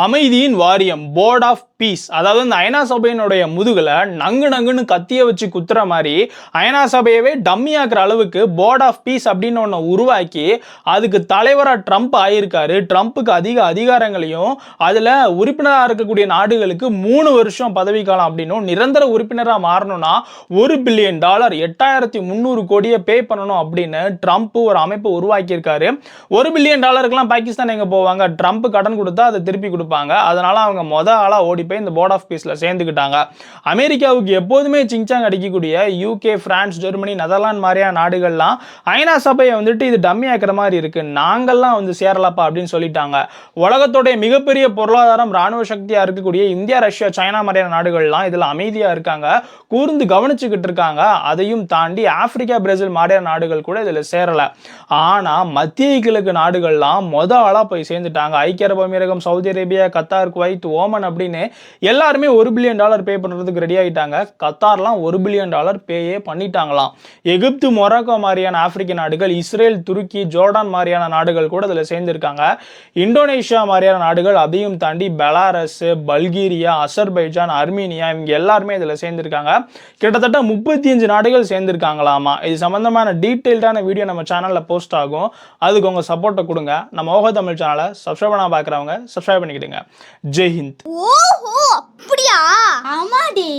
அமைதியின் வாரியம் board of piece, அதாவது இந்த ஐநா சபையினுடைய முதுகுல நங்குன்னு கத்திய வச்சு குத்துற மாதிரி ஐநா சபையவே டம்மி ஆக்குற அளவுக்கு போர்ட் ஆஃப் பீஸ் அப்படின்னு ஒன்று உருவாக்கி அதுக்கு தலைவராக ட்ரம்ப் ஆயிருக்காரு. ட்ரம்ப்புக்கு அதிக அதிகாரங்களையும் அதில் உறுப்பினராக இருக்கக்கூடிய நாடுகளுக்கு 3 வருஷம் பதவிக்காலம் அப்படின்னும் நிரந்தர உறுப்பினராக மாறணும்னா $1 பில்லியன் 8300 கோடியை பே பண்ணணும் அப்படின்னு ட்ரம்ப் ஒரு அமைப்பு உருவாக்கியிருக்காரு. $1 பில்லியன் பாகிஸ்தான் எங்க போவாங்க? ட்ரம்ப் கடன் கொடுத்தா அதை திருப்பி கொடுப்பாங்க. அதனால அவங்க ஆளா ஓடி போய் இந்த போர்ட் ஆஃப் பீஸ்ல சேர்ந்துக்கிட்டாங்க. அமெரிக்காவுக்கு எப்போதுமே சிங்சாங் அடிக்கக்கூடிய யூகே, பிரான்ஸ், ஜெர்மனி, நெதர்லாந்து மாதிரியான நாடுகள்லாம் ஐநா சபையை இது டம்மி ஆக்கிற மாதிரி இருக்கு, நாங்கள்லாம் சேரலப்பா அப்படின்னு சொல்லிட்டாங்க. உலகத்தோடைய மிகப்பெரிய பொருளாதாரம், ராணுவ சக்தியா இருக்கக்கூடிய இந்தியா, ரஷ்யா, சைனா மாதிரியான நாடுகள்லாம் இதுல அமைதியா இருக்காங்க, கூர்ந்து கவனிச்சுக்கிட்டு இருக்காங்க. அதையும் தாண்டி ஆப்பிரிக்கா, பிரேசில் மாதிரியான நாடுகள் கூட இதுல சேரல. ஆனா மத்திய கிழக்கு நாடுகள்லாம் ஆளா போய் சேர்ந்துட்டாங்க. ஐக்கிய அரபு அமீரகம், Saudi Arabia, Qatar, Kuwait, Oman அப்படின்னு எல்லாருமே $1 பில்லியன் பே பண்றதுக்கு ரெடி ஆயிட்டாங்க. கத்தார்லாம் $1 பில்லியன் பேயே பண்ணிட்டாங்களாம். எகிப்து, மொராக்கோ மாதிரியான ஆப்பிரிக்க நாடுகள், இஸ்ரேல், துருக்கி, ஜோர்டான் மாதிரியான நாடுகள் கூட இதுல சேர்ந்திருக்காங்க. இந்தோனேஷியா மாதிரியான நாடுகள், அதையும் தாண்டி பெலாரஸ், பல்கேரியா, அசர்பைஜான், அர்மீனியா இவங்க எல்லாருமே இதுல சேர்ந்திருக்காங்க. கிட்டத்தட்ட 35 நாடுகள் சேர்ந்திருக்காங்களாமா. இது சம்பந்தமான டீடைல்டான வீடியோ நம்ம சேனல்ல போஸ்ட் ஆகும். அதுக்கு உங்க சப்போர்ட்டை கொடுங்க. நம்ம ஓஹோ தமிழ் சேனலை சப்ஸ்கிரைப் பண்ண பார்க்குறவங்க சப்ஸ்கிரைப் பண்ணிக்கிடுங்க. ஜெய் ஹிந்த். ஓஹோ அப்படியா? ஆமாடி.